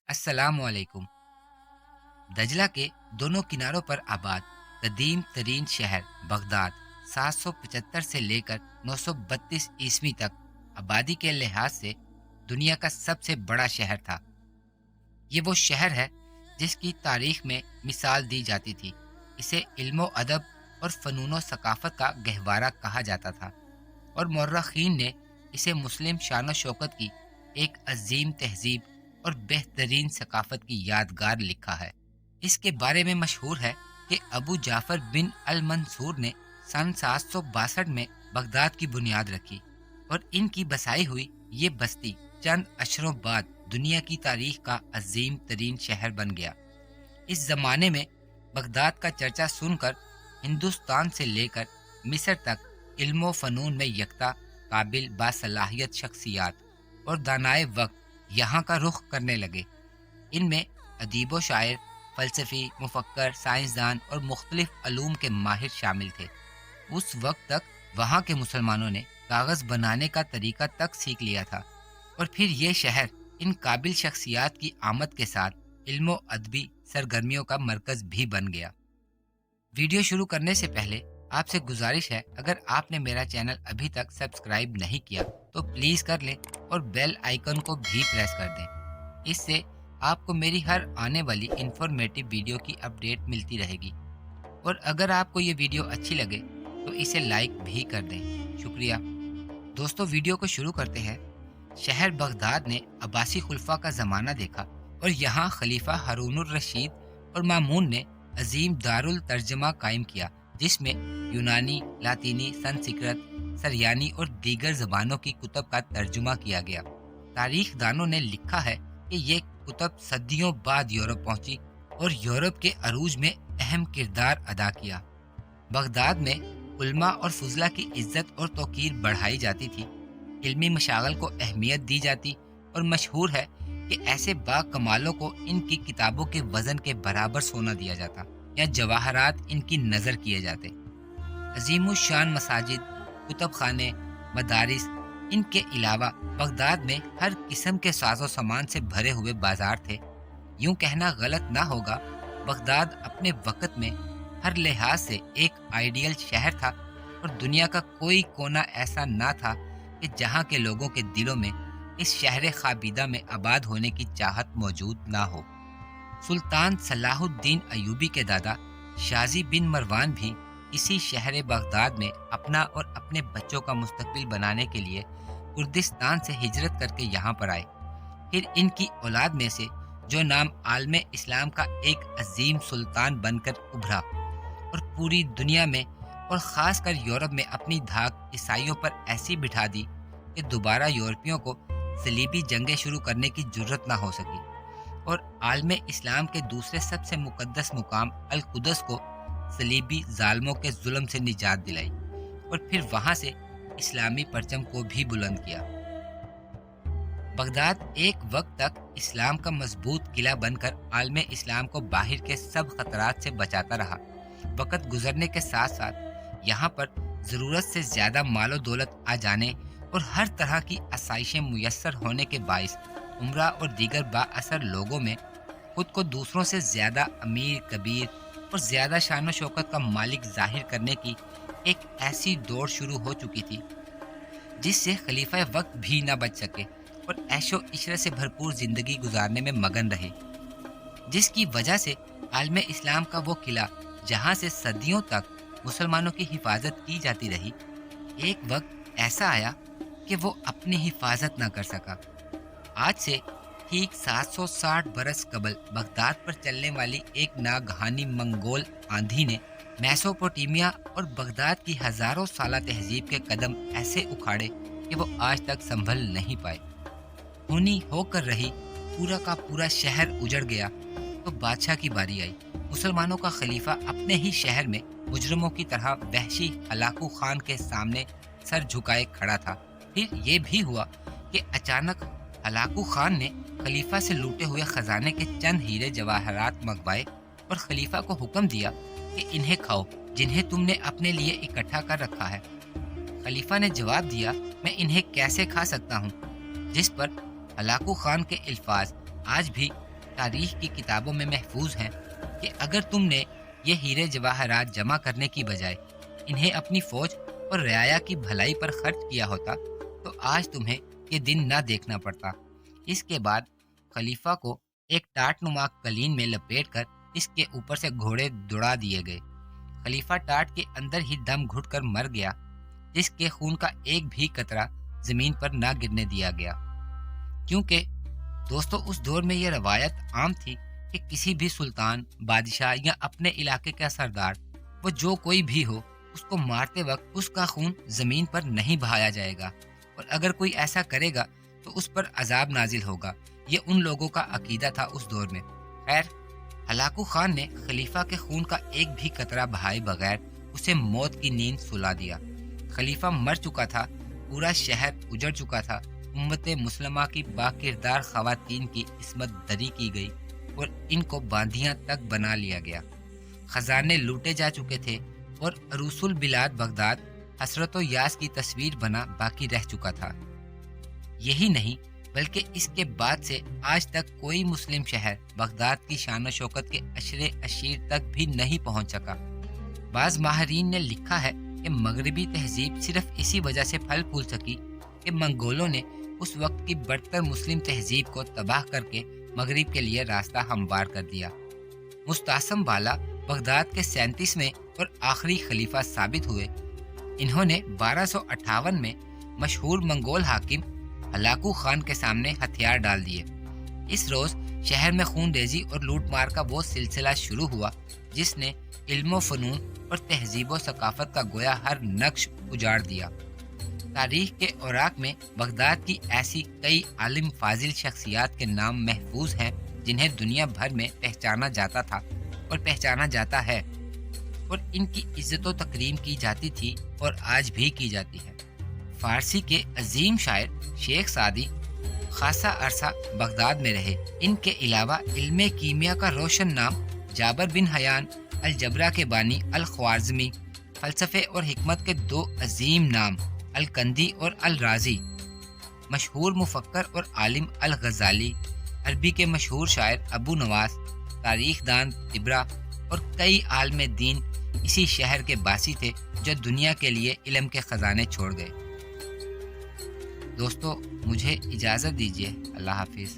अस्सलाम वालेकुम। दजला के दोनों किनारों पर आबाद कदीम तरीन शहर बगदाद 775 से लेकर 932 ईस्वी तक आबादी के लिहाज से दुनिया का सबसे बड़ा शहर था। ये वो शहर है जिसकी तारीख में मिसाल दी जाती थी। इसे इल्मो अदब और फ़नून सकाफ़त का गहवारा कहा जाता था और मौर्रखीन ने इसे मुस्लिम शान शौकत की एक अजीम तहजीब और बेहतरीन सकाफ़त की यादगार लिखा है। इसके बारे में मशहूर है कि अबू जाफ़र बिन अल मंसूर ने सन 762 में बगदाद की बुनियाद रखी और इनकी बसाई हुई ये बस्ती चंद अशरों बाद दुनिया की तारीख का अजीम तरीन शहर बन गया। इस जमाने में बगदाद का चर्चा सुनकर हिंदुस्तान से लेकर मिस्र तक इल्मो फ़नून में यकता काबिल बासलाहियत शख्सियात और दानाए वक्त यहाँ का रुख करने लगे। इनमें अदीब शायर, फ़लसफ़ी, मुफक्कर, साइंसदान और मुख्तलिफ अलूम के माहिर शामिल थे। उस वक्त तक वहाँ के मुसलमानों ने कागज़ बनाने का तरीका तक सीख लिया था और फिर ये शहर इन काबिल शख्सियात की आमद के साथ इल्मो अदबी सरगर्मियों का मरकज़ भी बन गया। वीडियो शुरू करने से पहले आपसे गुजारिश है, अगर आपने मेरा चैनल अभी तक सब्सक्राइब नहीं किया तो प्लीज़ कर लें और बेल आइकन को भी प्रेस कर दें। इससे आपको मेरी हर आने वाली इंफॉर्मेटिव वीडियो की अपडेट मिलती रहेगी। और अगर आपको ये वीडियो अच्छी लगे तो इसे लाइक भी कर दें। शुक्रिया। दोस्तों, वीडियो को शुरू करते हैं। शहर बगदाद ने अब्बासी खुलफा का ज़माना देखा और यहाँ खलीफा हारूनुर रशीद और मामून ने अजीम दारुल तर्जमा कायम किया, जिसमें यूनानी, लातीनी, संस्कृत, सरयानी और दीगर ज़बानों की कुतब का तर्जुमा किया गया। तारीख दानों ने लिखा है कि ये कुतब सदियों बाद यूरोप पहुंची और यूरोप के अरूज में अहम किरदार अदा किया। बगदाद में उल्मा और फुजला की इज्जत और तौकीर बढ़ाई जाती थी, इल्मी मशागल को अहमियत दी जाती और मशहूर है कि ऐसे बाकमालों को इनकी किताबों के वज़न के बराबर सोना दिया जाता या जवाहरात इनकी नज़र किए जाते। अजीमुशान मसाजिद, कुतुब खाने, मदारिस, इनके अलावा बगदाद में हर किस्म के साजो सामान से भरे हुए बाजार थे। यूं कहना गलत ना होगा, बगदाद अपने वक़्त में हर लिहाज से एक आइडियल शहर था और दुनिया का कोई कोना ऐसा ना था कि जहां के लोगों के दिलों में इस शहर खाबिदा में आबाद होने की चाहत मौजूद ना हो। सुल्तान सलाहुद्दीन अयूबी के दादा शाजी बिन मरवान भी इसी शहर बगदाद में अपना और अपने बच्चों का मुस्तकबिल बनाने के लिए कुर्दिस्तान से हिजरत करके यहाँ पर आए। फिर इनकी औलाद में से जो नाम आलमे इस्लाम का एक अजीम सुल्तान बनकर उभरा और पूरी दुनिया में और ख़ासकर यूरोप में अपनी धाक ईसाइयों पर ऐसी बिठा दी कि दोबारा यूरोपियों को सलीबी जंगें शुरू करने की जुर्रत ना हो सकी और आलमे इस्लाम के दूसरे सबसे मुकद्दस मुकाम अल कुदस को सलीबी जालमों के जुल्म से निजात दिलाई और फिर वहाँ से इस्लामी परचम को भी बुलंद किया। बगदाद एक वक्त तक इस्लाम का मजबूत किला बनकर आलमे इस्लाम को बाहर के सब खतरात से बचाता रहा। वक़्त गुजरने के साथ साथ यहाँ पर ज़रूरत से ज़्यादा मालो दौलत आ जाने और हर तरह की आसाइशें मुयस्सर होने के बाइस उम्रा और दीगर बाअसर लोगों में खुद को दूसरों से ज़्यादा अमीर, कबीर और ज़्यादा शान शौकत का मालिक जाहिर करने की एक ऐसी दौड़ शुरू हो चुकी थी जिससे खलीफा वक्त भी न बच सके और ऐशो इशरत से भरपूर ज़िंदगी गुजारने में मगन रहे, जिसकी वजह से आलमे इस्लाम का वो किला जहाँ से सदियों तक मुसलमानों की हिफाजत की जाती रही, एक वक्त ऐसा आया कि वो अपनी हिफाजत न कर सका। आज से ठीक 760 बरस कबल बगदाद पर चलने वाली एक नागहानी मंगोल आंधी ने मेसोपोटामिया और बगदाद की हजारों साला तहजीब के कदम ऐसे उखाड़े कि वो आज तक संभल नहीं पाए। खूनी होकर रही पूरा का पूरा शहर उजड़ गया तो बादशाह की बारी आई। मुसलमानों का खलीफा अपने ही शहर में मुजरमों की तरह वहशी हलाकू खान के सामने सर झुकाए खड़ा था। फिर ये भी हुआ कि अचानक हलाकू खान ने खलीफा से लूटे हुए खजाने के चंद हीरे जवाहरात मंगवाए और खलीफा को हुक्म दिया कि इन्हें खाओ, जिन्हें तुमने अपने लिए इकट्ठा कर रखा है। खलीफा ने जवाब दिया, मैं इन्हें कैसे खा सकता हूँ, जिस पर हलाकू खान के अल्फाज आज भी تاریخ کی کتابوں میں محفوظ ہیں کہ اگر تم نے یہ ہیرے جواہرات جمع کرنے کی بجائے انہیں اپنی فوج اور رعایا کی بھلائی پر خرچ کیا ہوتا تو آج تمہیں یہ دن نہ دیکھنا پڑتا۔ اس کے بعد خلیفہ کو ایک ٹاٹ نما قلین میں لپیٹ کر اس کے اوپر سے گھوڑے دوڑا دیے گئے۔ خلیفہ ٹاٹ کے اندر ہی دم گھٹ کر مر گیا، جس کے خون کا ایک بھی قطرہ زمین پر نہ گرنے دیا گیا، کیونکہ دوستو اس دور میں یہ روایت عام تھی کہ کسی بھی سلطان، بادشاہ یا اپنے علاقے کا سردار، وہ جو کوئی بھی ہو، اس کو مارتے وقت اس کا خون زمین پر نہیں بہایا جائے گا، اور اگر کوئی ایسا کرے گا تو اس پر عذاب نازل ہوگا۔ یہ ان لوگوں کا عقیدہ تھا اس دور میں۔ خیر، ہلاکو خان نے خلیفہ کے خون کا ایک بھی قطرہ بہائے بغیر اسے موت کی نیند سلا دیا۔ خلیفہ مر چکا تھا، پورا شہر اجڑ چکا تھا، امت مسلمہ کی باکردار خواتین کی عصمت دری کی گئی اور ان کو باندیاں تک بنا لیا گیا۔ خزانے لوٹے جا چکے تھے اور عروس البلاد بغداد حسرت و یاس کی تصویر بنا باقی رہ چکا تھا۔ یہی نہیں بلکہ اس کے بعد سے آج تک کوئی مسلم شہر بغداد کی شان و شوکت کے عشرے اشیر تک بھی نہیں پہنچ سکا۔ بعض ماہرین نے لکھا ہے کہ مغربی تہذیب صرف اسی وجہ سے پھل پھول سکی کہ منگولوں نے اس وقت کی برتر مسلم تہذیب کو تباہ کر کے مغرب کے لیے راستہ ہموار کر دیا۔ مستعصم بالا بغداد کے 37ویں اور آخری خلیفہ ثابت ہوئے۔ انہوں نے 1258 میں مشہور منگول حاکم ہلاکو خان کے سامنے ہتھیار ڈال دیے۔ اس روز شہر میں خون ریزی اور لوٹ مار کا وہ سلسلہ شروع ہوا جس نے علم و فنون اور تہذیب و ثقافت کا گویا ہر نقش اجاڑ دیا۔ تاریخ کے اوراق میں بغداد کی ایسی کئی عالم فاضل شخصیات کے نام محفوظ ہیں جنہیں دنیا بھر میں پہچانا جاتا تھا اور پہچانا جاتا ہے، اور ان کی عزت و تکریم کی جاتی تھی اور آج بھی کی جاتی ہے۔ فارسی کے عظیم شاعر شیخ سعدی خاصا عرصہ بغداد میں رہے۔ ان کے علاوہ علم کیمیا کا روشن نام جابر بن حیان الجبرہ کے بانی الخوارزمی، فلسفے اور حکمت کے دو عظیم نام الکندی اور الرازی، مشہور مفکر اور عالم الغزالی، عربی کے مشہور شاعر ابو نواس، تاریخ دان طبرہ اور کئی عالم دین اسی شہر کے باسی تھے جو دنیا کے لیے علم کے خزانے چھوڑ گئے۔ دوستو، مجھے اجازت دیجیے۔ اللہ حافظ۔